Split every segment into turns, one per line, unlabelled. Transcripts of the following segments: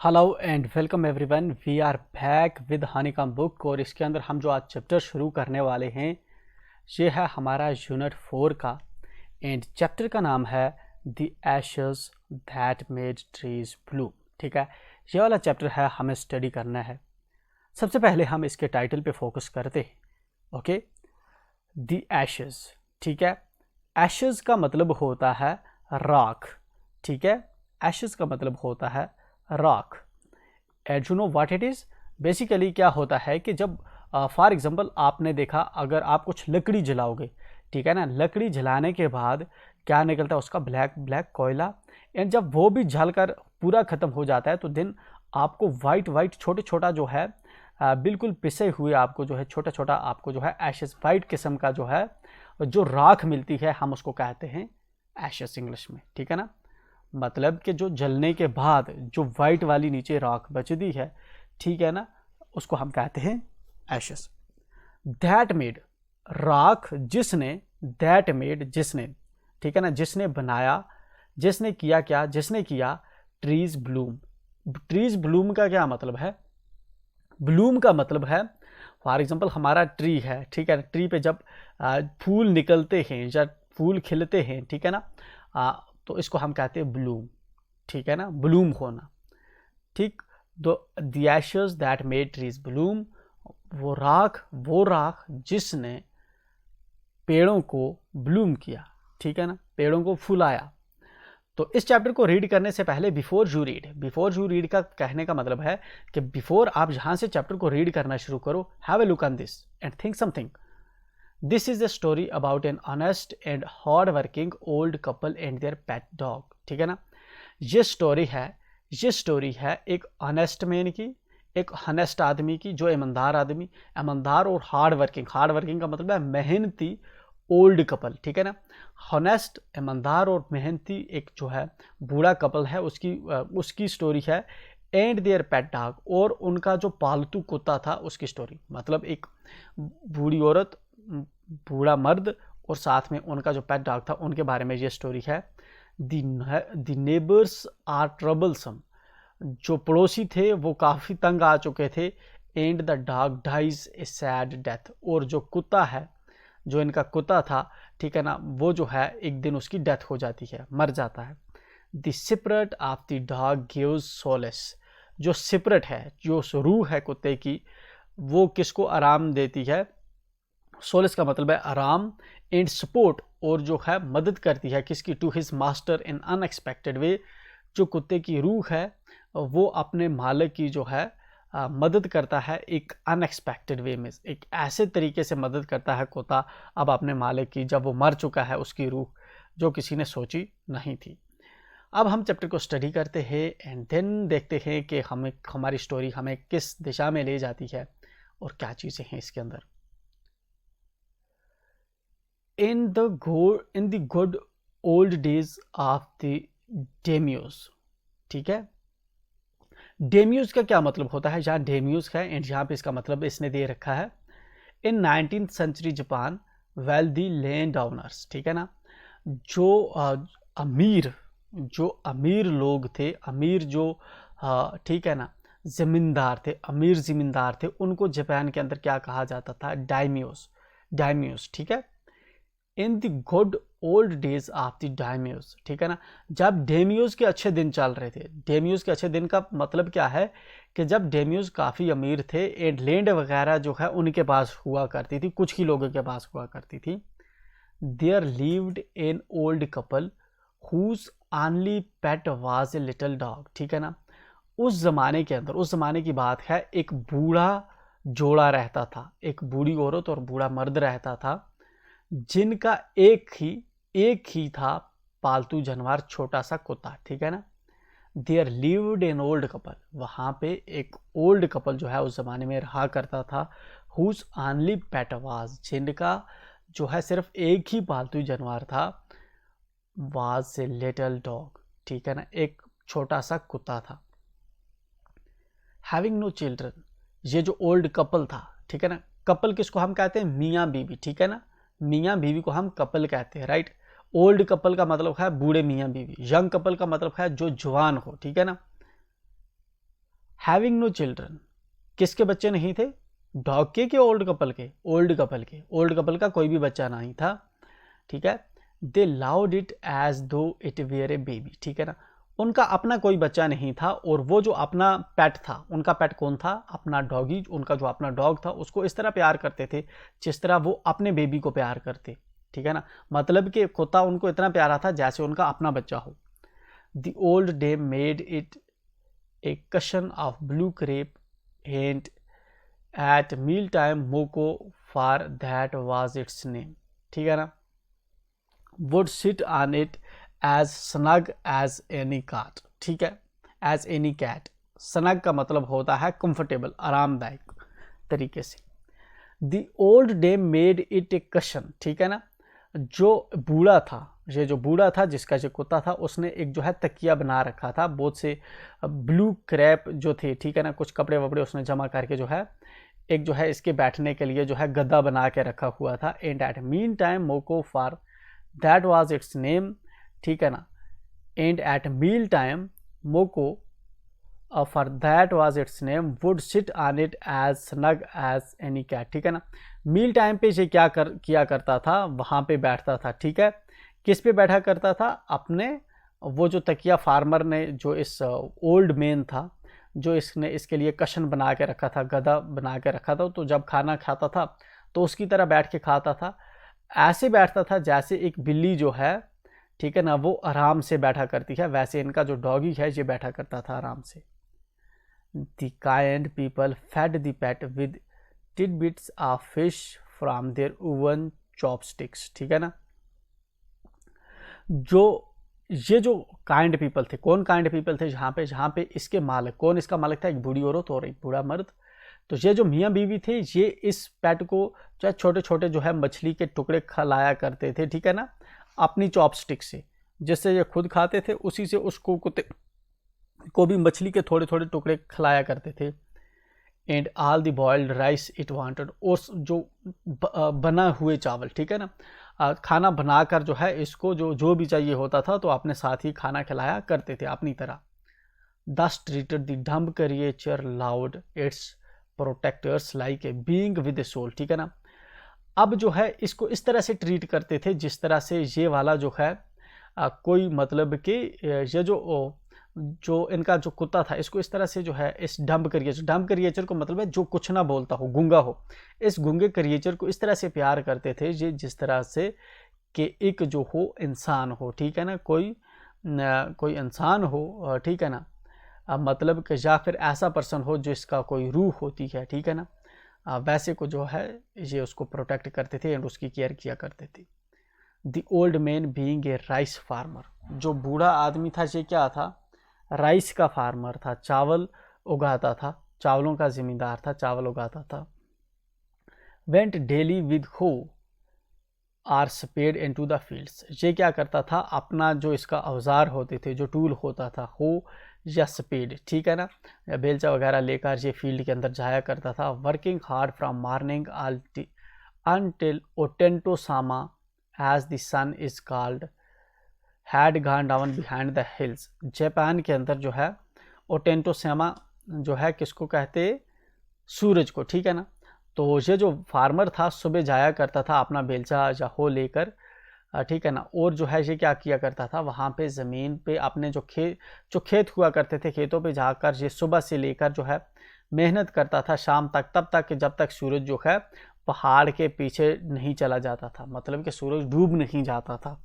Hello and welcome everyone. We are back with Honeycomb Book और इसके अंदर हम जो आज चैप्टर शुरू करने वाले हैं ये है हमारा यूनिट 4 का। एंड चैप्टर का नाम है the ashes that made trees blue. ठीक है, ये वाला चैप्टर है, हमें स्टडी करना है। सबसे पहले हम इसके टाइटल पे फोकस करते हैं। Okay, the ashes. ठीक है, एशेस का मतलब होता है राख। ठीक है, एशेस का मतलब होता है राख। And you know what it is. Basically क्या होता है कि जब फॉर एग्जांपल आपने देखा, अगर आप कुछ लकड़ी जलाओगे, ठीक है ना, लकड़ी जलाने के बाद क्या निकलता है उसका ब्लैक ब्लैक कोयला। एंड जब वो भी जलकर पूरा ख़त्म हो जाता है तो देन आपको वाइट वाइट छोटे छोटा जो है बिल्कुल पिसे हुए आपको जो है छोटा छोटा आपको जो है एशेस वाइट किस्म का जो है जो राख मिलती है, हम उसको कहते हैं एशेस इंग्लिश में। ठीक है ना, मतलब कि जो जलने के बाद जो वाइट वाली नीचे राख बचती है, ठीक है ना, उसको हम कहते हैं एशेस। दैट मेड, राख जिसने, दैट मेड जिसने, ठीक है ना, जिसने बनाया, जिसने किया, क्या जिसने किया, ट्रीज ब्लूम। ट्रीज ब्लूम का क्या मतलब है? ब्लूम का मतलब है फॉर एग्जांपल हमारा ट्री है, ठीक है, ट्री पे जब फूल निकलते हैं या फूल खिलते हैं, ठीक है ना, तो इसको हम कहते हैं ब्लूम। ठीक है ना, ब्लूम होना। ठीक, तो the ashes that made trees Bloom, वो राख जिसने पेड़ों को ब्लूम किया। ठीक है ना, पेड़ों को फुलाया। तो इस चैप्टर को रीड करने से पहले बिफोर यू रीड का कहने का मतलब है कि बिफोर आप जहां से चैप्टर को रीड करना शुरू करो, have a look on this and think something. This is the story about an honest and hard working old couple and their pet dog. ठीक है ना, ये स्टोरी है एक ऑनेस्ट मैन की, एक हनेस्ट आदमी की, जो ईमानदार आदमी, ईमानदार और हार्ड वर्किंग का मतलब है मेहनती ओल्ड कपल। ठीक है ना, हॉनेस्ट, ईमानदार और मेहनती एक जो है बूढ़ा कपल है, उसकी स्टोरी है। एंड देयर पेट डॉग, और उनका जो पालतू कुत्ता था उसकी स्टोरी। मतलब एक बूढ़ी औरत, बूढ़ा मर्द और साथ में उनका जो पेट डॉग था, उनके बारे में ये स्टोरी है। द नेबर्स आर ट्रबलसम, जो पड़ोसी थे वो काफ़ी तंग आ चुके थे। And the dog dies a sad death, और जो कुत्ता है, जो इनका कुत्ता था, ठीक है ना, वो जो है एक दिन उसकी डेथ हो जाती है, मर जाता है। The spirit of the dog gives solace, जो स्पिरिट है, जो रूह है कुत्ते की, वो किसको आराम देती है? सोलेस का मतलब है आराम। एंड सपोर्ट, और जो है मदद करती है किसकी? To his master in unexpected way, जो कुत्ते की रूह है वो अपने मालिक की जो है मदद करता है एक अनएक्सपेक्टेड वे में, एक ऐसे तरीके से मदद करता है कुत्ता अब अपने मालिक की, जब वो मर चुका है, उसकी रूह जो किसी ने सोची नहीं थी। अब हम चैप्टर को स्टडी करते हैं एंड देन देखते हैं कि हमारी स्टोरी हमें किस दिशा में ले जाती है और क्या चीज़ें हैं इसके अंदर। In the good old days of the Demus. ठीक है, डेम्यूज का क्या मतलब होता है? जहाँ डेम्यूज है एंड यहाँ पे इसका मतलब इसने दे रखा है in 19th century Japan wealthy land owners. ठीक है ना, जो अमीर लोग थे, अमीर जो ठीक है ना ज़मींदार थे, अमीर ज़मींदार थे, उनको जापान के अंदर क्या कहा जाता था? डायम्यूज। ठीक है, in the good old days of the Dymus. ठीक है ना, जब डेम्यूज के अच्छे दिन चल रहे थे। डेम्यूज के अच्छे दिन का मतलब क्या है कि जब डेम्यूज काफ़ी अमीर थे एंड लैंड वगैरह जो है उनके पास हुआ करती थी, कुछ ही लोगों के पास हुआ करती थी। There lived an old couple whose only pet was a little dog. ठीक है ना, उस ज़माने के अंदर, उस ज़माने की बात है, एक बूढ़ा जोड़ा रहता था, एक बूढ़ी औरत और बूढ़ा मर्द रहता था, जिनका एक ही था पालतू जानवर, छोटा सा कुत्ता। ठीक है ना, there lived an old couple, वहाँ पे एक ओल्ड कपल जो है उस ज़माने में रहा करता था। हुज ओनली पेट वाज, जिनका जो है सिर्फ एक ही पालतू जानवर था, वाज ए लिटिल डॉग। ठीक है ना, एक छोटा सा कुत्ता था। हैविंग नो चिल्ड्रन, ये जो ओल्ड कपल था, ठीक है ना, कपल किसको हम कहते हैं? मियाँ बीवी। ठीक है ना, मियाँ बीवी को हम कपल कहते हैं, राइट। ओल्ड कपल का मतलब है बूढ़े मियाँ बीवी, यंग कपल का मतलब है जो जवान हो। ठीक है ना, हैविंग नो चिल्ड्रन, किसके बच्चे नहीं थे? डॉग के ओल्ड कपल के? ओल्ड कपल का कोई भी बच्चा नहीं था, ठीक है। दे लाउड इट एज दो इट वेयर ए बेबी, ठीक है ना। उनका अपना कोई बच्चा नहीं था और वो जो अपना पेट था, उनका पेट कौन था? अपना डॉगी, उनका जो अपना डॉग था उसको इस तरह प्यार करते थे जिस तरह वो अपने बेबी को प्यार करते, ठीक है ना। मतलब कि कुत्ता उनको इतना प्यारा था जैसे उनका अपना बच्चा हो। The old dame made it a cushion of blue crepe and at meal time Moko, for that was its name, ठीक है ना, would sit on it as snug as any cat, ठीक है, as any cat। snug का मतलब होता है comfortable, आरामदायक तरीके से। the old dame made it a cushion, ठीक है ना। जो बूढ़ा था, ये जो बूढ़ा था जिसका जो कुत्ता था, उसने एक जो है तकिया बना रखा था, बहुत से ब्लू क्रैप जो थे, ठीक है ना, कुछ कपड़े वपड़े उसने जमा करके जो है एक जो है इसके बैठने के लिए जो है गद्दा बना के रखा हुआ था। And at meal time Moko, for that was its name, ठीक है ना। And at meal time Moko, for that was its name, would sit on it as snug as any cat, ठीक है ना। मील टाइम पे ये किया करता था, वहाँ पे बैठता था, ठीक है। किस पे बैठा करता था? अपने वो जो तकिया फार्मर ने, जो इस ओल्ड मैन था, जो इसने इसके लिए कशन बना के रखा था, गदा बना के रखा था, तो जब खाना खाता था तो उसकी तरह बैठ के खाता था। ऐसे बैठता था जैसे एक बिल्ली जो है, ठीक है ना, वो आराम से बैठा करती है, वैसे इनका जो डॉगी है ये बैठा करता था आराम से। The kind people fed the pet with tidbits of fish from their own chopsticks, ठीक है ना। ये जो काइंड पीपल थे, कौन काइंड पीपल थे? जहाँ पे इसके मालिक, कौन इसका मालिक था? एक बूढ़ी औरत और एक बूढ़ा मर्द। तो ये जो मियाँ बीवी थे, ये इस पेट को चाहे छोटे छोटे जो है मछली के टुकड़े खिलाया करते थे, ठीक है ना, अपनी चॉपस्टिक से, जिससे ये खुद खाते थे, उसी से उसको कुत्ते को भी मछली के थोड़े थोड़े टुकड़े खिलाया करते थे। And all the boiled rice it wanted, और जो बना हुए चावल, ठीक है ना, खाना बनाकर जो है इसको जो भी चाहिए होता था तो अपने साथ ही खाना खिलाया करते थे अपनी तरह। Thus treated the dumb creature loved its protectors like a being with a soul, ठीक है ना। अब जो है इसको इस तरह से ट्रीट करते थे जिस तरह से ये वाला जो है कोई मतलब कि ये जो इनका जो कुत्ता था, इसको इस तरह से जो है इस डम्ब क्रिएचर को मतलब है जो कुछ ना बोलता हो, गूंगा हो, इस गूंगे क्रिएचर को इस तरह से प्यार करते थे ये जिस तरह से कि एक जो हो इंसान हो, ठीक है ना, कोई इंसान हो, ठीक है ना, मतलब कि या फिर ऐसा पर्सन हो जिसका कोई रूह होती है, ठीक है ना, वैसे को जो है ये उसको प्रोटेक्ट करते थे एंड उसकी केयर किया करते थे। The old man being a rice farmer, जो बूढ़ा आदमी था ये क्या था? राइस का फार्मर था, चावल उगाता था, चावलों का जिम्मेदार था, चावल उगाता था। Went daily with hoe or spade into the fields, ये क्या करता था? अपना जो इसका औजार होते थे, जो टूल होता था, हो या स्पेड, ठीक है ना, या बेलचा वगैरह लेकर ये फील्ड के अंदर जाया करता था। Working hard from morning until Otentosama, as the sun is called, had gone down behind the hills। Japan के अंदर जो है ओटेंटोसामा जो है किसको कहते? सूरज को, ठीक है ना। तो ये जो फार्मर था सुबह जाया करता था अपना बेलचा या हो लेकर, ठीक है ना, और जो है ये क्या किया करता था? वहाँ पे ज़मीन पे अपने जो खेत हुआ करते थे, खेतों पे जाकर ये सुबह से लेकर जो है मेहनत करता था शाम तक, तब तक कि जब तक सूरज जो है पहाड़ के पीछे नहीं चला जाता था, मतलब कि सूरज डूब नहीं जाता था।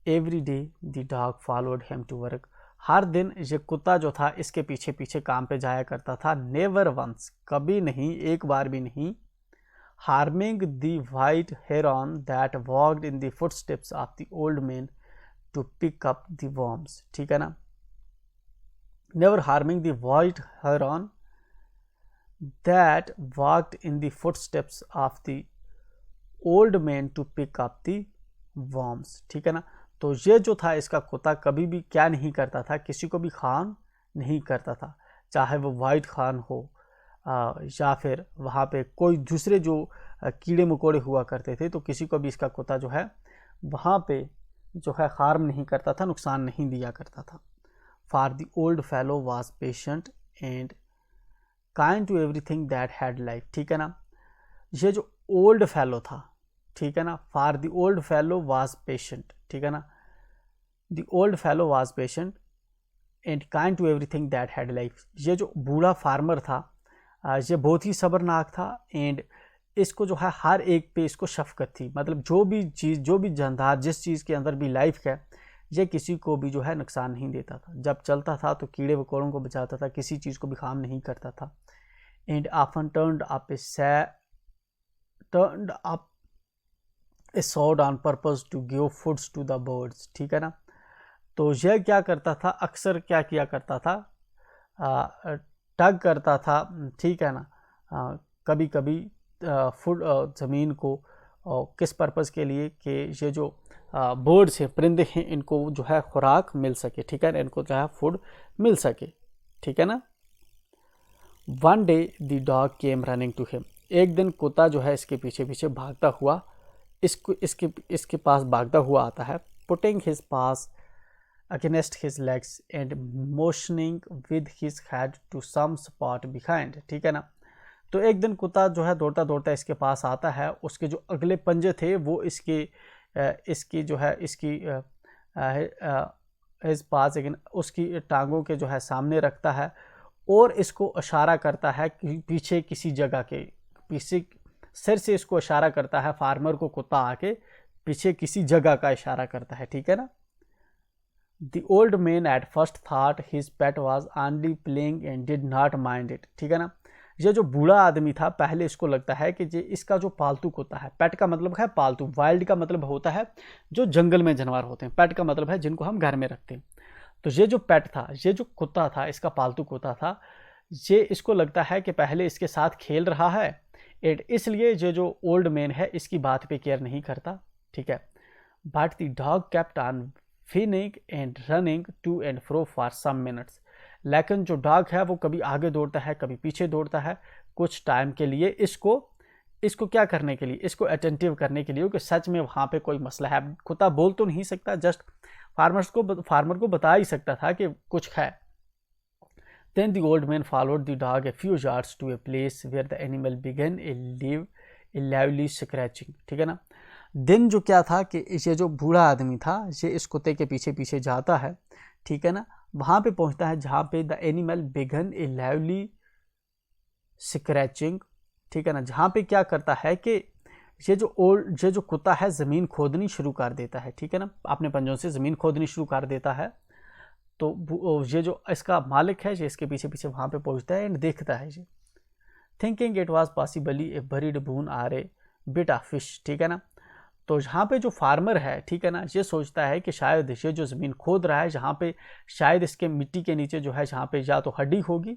Every day the dog followed him to work, हर दिन ये कुत्ता जो था इसके पीछे पीछे काम पे जाया करता था। नेवर वंस, कभी नहीं, एक बार भी नहीं। Harming the white heron that walked in the footsteps of the old man to pick up the worms, ठीक है ना। Never harming the white heron that walked in the footsteps of the old man to pick up the worms, ठीक है ना। तो ये जो था इसका कुत्ता कभी भी क्या नहीं करता था? किसी को भी खान नहीं करता था, चाहे वो वाइट खान हो या फिर वहाँ पे कोई दूसरे जो कीड़े मकोड़े हुआ करते थे, तो किसी को भी इसका कुत्ता जो है वहाँ पे जो है हार्म नहीं करता था, नुकसान नहीं दिया करता था। For the old fellow was patient and kind to everything that had life, ठीक है ना। ये जो ओल्ड फेलो था, ठीक है ना, for the old fellow was patient, ठीक है ना, the old fellow was patient and kind to everything that had life. ये जो बूढ़ा फार्मर था ये बहुत ही सब्रनाक था एंड इसको जो है हर एक पे इसको शफकत थी, मतलब जो भी चीज़, जो भी जानदार, जिस चीज़ के अंदर भी लाइफ है, ये किसी को भी जो है नुकसान नहीं देता था। जब चलता था तो कीड़े वकोड़ों को बचाता था, किसी चीज़ को भी हार्म नहीं करता था। And often turned up a sod on purpose to give foods to the birds, ठीक है ना। तो यह क्या करता था, अक्सर क्या किया करता था, टग करता था, ठीक है ना, कभी कभी फूड ज़मीन को किस पर्पज़ के लिए कि ये जो बर्ड्स हैं, परिंदे हैं, इनको जो है खुराक मिल सके, ठीक है ना, इनको जो है फूड मिल सके, ठीक है ना। One day the dog came running to him, एक दिन कुत्ता जो है इसके पीछे पीछे भागता हुआ इसके पास भागता हुआ आता है। Putting his paws against his legs and motioning with his head to some spot behind, ठीक है ना। तो एक दिन कुत्ता जो है दौड़ता दौड़ता इसके पास आता है, उसके जो अगले पंजे थे वो इसकी जो है इसकी इस पास लेकिन उसकी टांगों के जो है सामने रखता है और इसको इशारा करता है कि पीछे किसी जगह के पीछे सिर से इसको इशारा करता है, फार्मर को कुत्ता आके पीछे किसी जगह का इशारा करता है, ठीक है ना। The old man at first thought his pet was only playing and did not mind it, ठीक है ना। ये जो बूढ़ा आदमी था पहले इसको लगता है कि ये इसका जो पालतू कुत्ता है, पेट का मतलब है पालतू, वाइल्ड का मतलब होता है जो जंगल में जानवर होते हैं, पेट का मतलब है जिनको हम घर में रखते हैं। तो ये जो पेट था, ये जो कुत्ता था, इसका पालतू कुत्ता था, ये इसको लगता है कि पहले इसके साथ खेल रहा है एंड इसलिए ये जो ओल्ड मैन है इसकी बात पे केयर नहीं करता, ठीक है। But the dog kept on whining and running to and fro for some minutes, लेकिन जो डॉग है वो कभी आगे दौड़ता है कभी पीछे दौड़ता है कुछ टाइम के लिए, इसको क्या करने के लिए, इसको अटेंटिव करने के लिए कि सच में वहाँ पे कोई मसला है। कुत्ता बोल तो नहीं सकता, जस्ट फार्मर को बता ही सकता था कि कुछ है। Then the old man followed the dog a few yards to a place where the animal began a lively scratching, ठीक है ना। दिन जो क्या था कि ये जो बूढ़ा आदमी था ये इस कुत्ते के पीछे पीछे जाता है, ठीक है ना, वहाँ पे पहुँचता है जहाँ पे the animal began a lively scratching, ठीक है ना, जहाँ पे क्या करता है कि ये जो कुत्ता है ज़मीन खोदनी शुरू कर देता है, ठीक है ना, अपने पंजों से ज़मीन खोदनी शुरू कर देता है। तो ये जो इसका मालिक है ये इसके पीछे पीछे वहाँ पे पहुँचता है एंड देखता है ये, thinking it was possibly a buried bone or a bit of fish, ठीक है ना। तो यहाँ पे जो फार्मर है, ठीक है ना, ये सोचता है कि शायद ये जो ज़मीन खोद रहा है यहाँ पे शायद इसके मिट्टी के नीचे जो है यहाँ पे या तो हड्डी होगी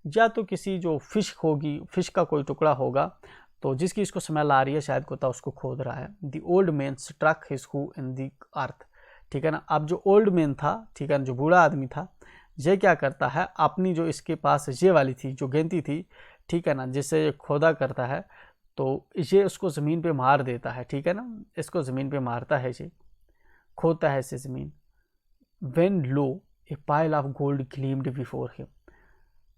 या तो किसी जो फिश होगी, फिश का कोई टुकड़ा होगा, तो जिसकी इसको स्मेल आ रही है शायद कुत्ता उसको खोद रहा है। The old man struck his hoe in the earth, ठीक है ना। अब जो ओल्ड मैन था, ठीक है ना, जो बूढ़ा आदमी था, ये क्या करता है, अपनी जो इसके पास ये वाली थी जो गेंती थी, ठीक है ना, जिससे ये खोदा करता है, तो ये उसको ज़मीन पे मार देता है, ठीक है ना, इसको ज़मीन पे मारता है, ये खोदता है इसे ज़मीन। When low A pile of gold gleamed before him,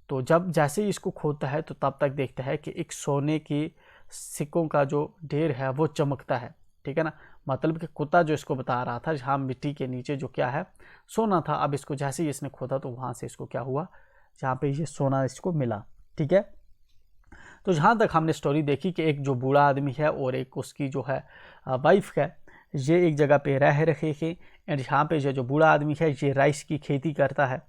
तो जब जैसे ही इसको खोदता है तो तब तक देखता है कि एक सोने के सिक्कों का जो ढेर है वो चमकता है, ठीक है ना। मतलब कि कुत्ता जो इसको बता रहा था जहाँ मिट्टी के नीचे जो क्या है सोना था, अब इसको जैसे ही इसने खोदा तो वहाँ से इसको क्या हुआ, जहाँ पे ये सोना इसको मिला, ठीक है। तो जहाँ तक हमने स्टोरी देखी कि एक जो बूढ़ा आदमी है और एक उसकी जो है वाइफ है, ये एक जगह पे रह रहे थे एंड यहाँ पे जो बूढ़ा आदमी है ये राइस की खेती करता है।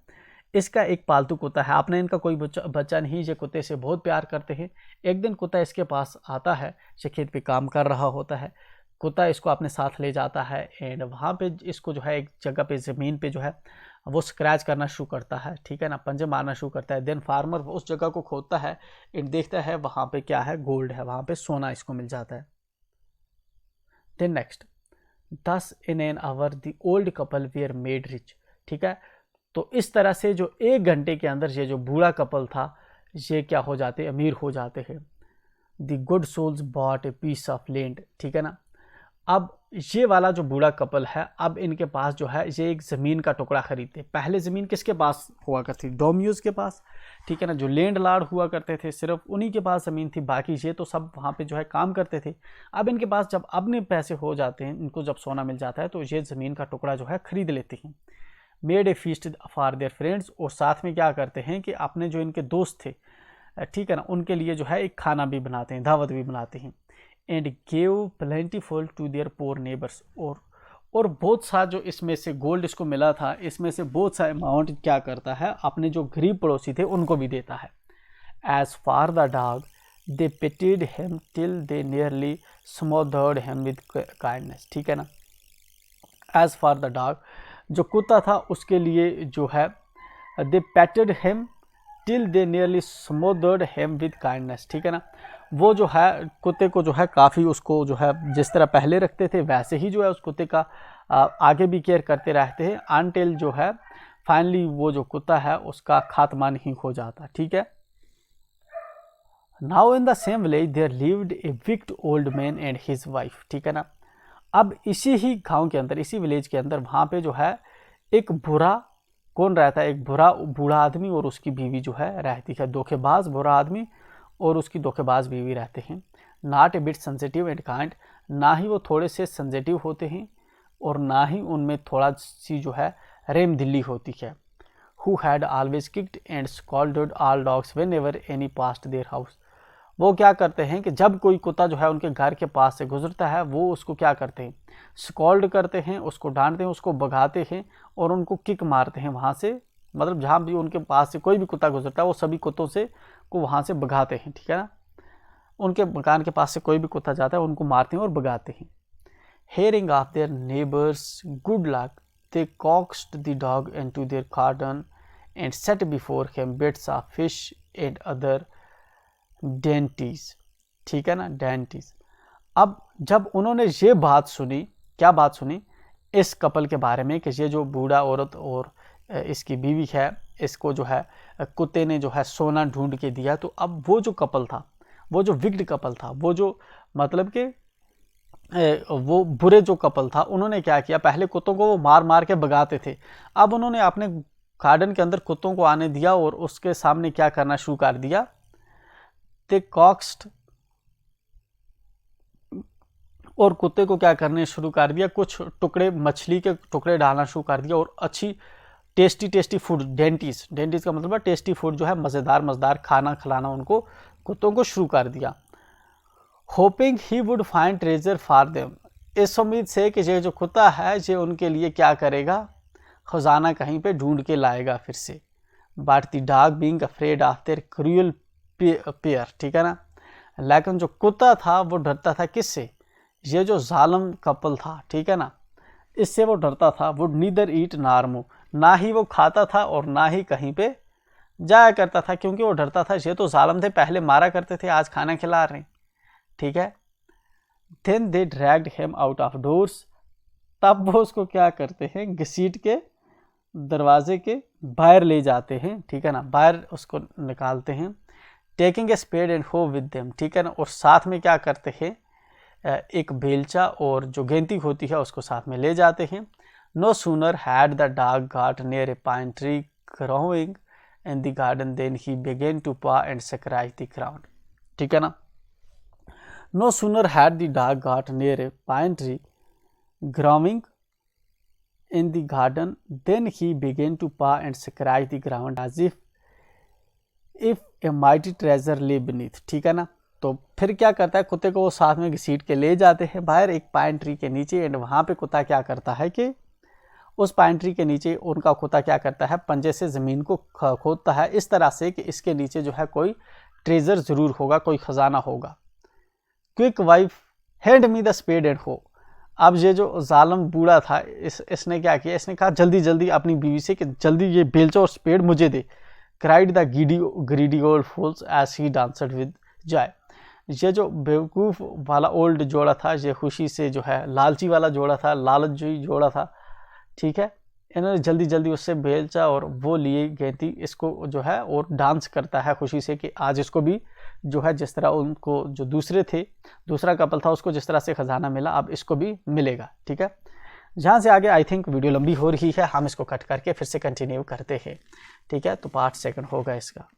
इसका एक पालतू कुत्ता है, आपने इनका कोई बच्चा नहीं, ये कुत्ते से बहुत प्यार करते हैं। एक दिन कुत्ता इसके पास आता है, ये खेत पे काम कर रहा होता है, कुत्ता इसको अपने साथ ले जाता है एंड वहाँ पे इसको जो है एक जगह पे ज़मीन पे जो है वो स्क्रैच करना शुरू करता है, ठीक है ना, पंजे मारना शुरू करता है। देन फार्मर उस जगह को खोदता है एंड देखता है वहाँ पे क्या है, गोल्ड है, वहाँ पे सोना इसको मिल जाता है। Then next, thus in an hour the old couple were made rich, ठीक है। तो इस तरह से जो 1 घंटे के अंदर ये जो बूढ़ा कपल था ये क्या हो जाते, अमीर हो जाते हैं। The good souls bought a piece of land, ठीक है ना। अब ये वाला जो बूढ़ा कपल है, अब इनके पास जो है ये एक ज़मीन का टुकड़ा खरीदते। पहले ज़मीन किसके पास हुआ करती? डोमियोज के पास, ठीक है ना, जो लैंड लॉर्ड हुआ करते थे, सिर्फ उन्हीं के पास ज़मीन थी, बाकी ये तो सब वहाँ पे जो है काम करते थे। अब इनके पास जब अपने पैसे हो जाते हैं, इनको जब सोना मिल जाता है, तो ये ज़मीन का टुकड़ा जो है खरीद लेते हैं। Made a feast for their friends, और साथ में क्या करते हैं कि अपने जो इनके दोस्त थे, ठीक है ना, उनके लिए जो है एक खाना भी बनाते हैं, दावत भी बनाते हैं। And gave plentiful to their poor neighbours, और बहुत सा जो इसमें से गोल्ड इसको मिला था, इसमें से बहुत सा अमाउंट क्या करता है, अपने जो गरीब पड़ोसी थे उनको भी देता है। As for the dog they pitied him till they nearly smothered him with kindness, ठीक है ना। एज फॉर द डॉग, जो कुत्ता था उसके लिए जो है they petted him till they nearly smothered him with kindness, ठीक है ना। वो जो है कुत्ते को जो है काफ़ी उसको जो है जिस तरह पहले रखते थे वैसे ही जो है उस कुत्ते का आगे भी केयर करते रहते हैं, अनटिल जो है फाइनली वो जो कुत्ता है उसका खात्मा नहीं हो जाता, ठीक है। Now in the same village there lived a wicked old man and his wife, ठीक है ना। अब इसी ही गांव के अंदर, इसी विलेज के अंदर वहाँ पे जो है एक बुरा कौन रहता है, एक बुरा बूढ़ा आदमी और उसकी बीवी जो है रहती है। धोखेबाज बूढ़ा आदमी और उसकी धोखेबाज बीवी रहते हैं। Not a bit sensitive and kind, ना ही वो थोड़े से सेंसिटिव होते हैं और ना ही उनमें थोड़ा सी जो है रेम दिल्ली होती है। Who had always kicked and scolded all dogs when ever any past their house, वो क्या करते हैं कि जब कोई कुत्ता जो है उनके घर के पास से गुजरता है वो उसको क्या करते हैं, स्कॉल्ड करते हैं, उसको डांटते हैं, उसको भगाते हैं और उनको किक मारते हैं वहाँ से, मतलब जहाँ भी उनके पास से कोई भी कुत्ता गुजरता है वो सभी कुत्तों से को वहाँ से भगाते हैं, ठीक है ना। उनके मकान के पास से कोई भी कुत्ता जाता है उनको मारते हैं और भगाते हैं। Hearing of their neighbours good luck they coaxed the dog into their garden and set before him bits of fish and other dainties, ठीक है ना, डेंटीज। अब जब उन्होंने ये बात सुनी, क्या बात सुनी, इस कपल के बारे में कि ये जो बूढ़ा औरत और इसकी बीवी है, इसको जो है कुत्ते ने जो है सोना ढूंढ के दिया, तो अब वो जो कपल था, वो जो विक्ड कपल था, वो जो मतलब कि वो बुरे जो कपल था, उन्होंने क्या किया, पहले कुत्तों को वो मार मार के भगाते थे, अब उन्होंने अपने गार्डन के अंदर कुत्तों को आने दिया और उसके सामने क्या करना शुरू कर दिया, दे कॉक्स्ड, और कुत्ते को क्या करने शुरू कर दिया, कुछ टुकड़े मछली के टुकड़े डालना शुरू कर दिया और अच्छी टेस्टी फूड, डेंटीज, डेंटीज का मतलब है टेस्टी फूड, जो है मज़ेदार खाना खिलाना उनको कुत्तों को शुरू कर दिया। Hopping he would find treasure for them, इस उम्मीद से कि ये जो कुत्ता है ये उनके लिए क्या करेगा, खजाना कहीं पे ढूंढ के लाएगा फिर से। But the dog being afraid of their cruel pair, ठीक है ना, लेकिन जो कुत्ता था वो डरता था किससे, ये जो जालिम कपल था, ठीक है ना, इससे वो डरता था। Would neither eat nor move, ना ही वो खाता था और ना ही कहीं पे जाया करता था, क्योंकि वो डरता था ये तो जालिम थे, पहले मारा करते थे आज खाना खिला रहे हैं, ठीक है। Then they dragged him out of doors, तब वो उसको क्या करते हैं, घसीट के दरवाजे के बाहर ले जाते हैं, ठीक है ना, बाहर उसको निकालते हैं। टेकिंग ए स्पेड एंड हो विद देम, ठीक है ना, और साथ में क्या करते हैं, एक बेलचा और जो गेंती होती है उसको साथ में ले जाते हैं। No sooner had the dog got near a pine tree growing in the garden than he began to paw and scratch the ground, ठीक है ना। No sooner had the dog got near a pine tree growing in the garden then he began to paw and scratch the ground as if a mighty treasure lay beneath, ठीक है ना। तो फिर क्या करता है, कुत्ते को वो साथ में घसीट के ले जाते हैं बाहर एक पाइन ट्री के नीचे, एंड वहाँ पे कुत्ता क्या करता है कि उस पाइन ट्री के नीचे उनका कुत्ता क्या करता है, पंजे से ज़मीन को खोदता है इस तरह से कि इसके नीचे जो है कोई ट्रेजर ज़रूर होगा, कोई ख़जाना होगा। Quick wife hand me the spade and hoe, अब ये जो जालिम बूढ़ा था इसने क्या किया, इसने कहा जल्दी जल्दी अपनी बीवी से कि जल्दी ये बेलचा और स्पेड मुझे दे। Cried the greedy old fools as he danced with joy, ये जो बेवकूफ़ वाला ओल्ड जोड़ा था ये खुशी से जो है, लालची वाला जोड़ा था, लालची जोड़ा था, ठीक है, इन्होंने जल्दी जल्दी उससे बेचा और वो लिए गई थी इसको जो है, और डांस करता है खुशी से कि आज इसको भी जो है जिस तरह उनको जो दूसरा कपल था उसको जिस तरह से खजाना मिला अब इसको भी मिलेगा। ठीक है, जहाँ से आगे आई थिंक वीडियो लंबी हो रही है, हम इसको कट करके फिर से कंटिन्यू करते हैं। ठीक है, तो पार्ट सेकंड होगा इसका।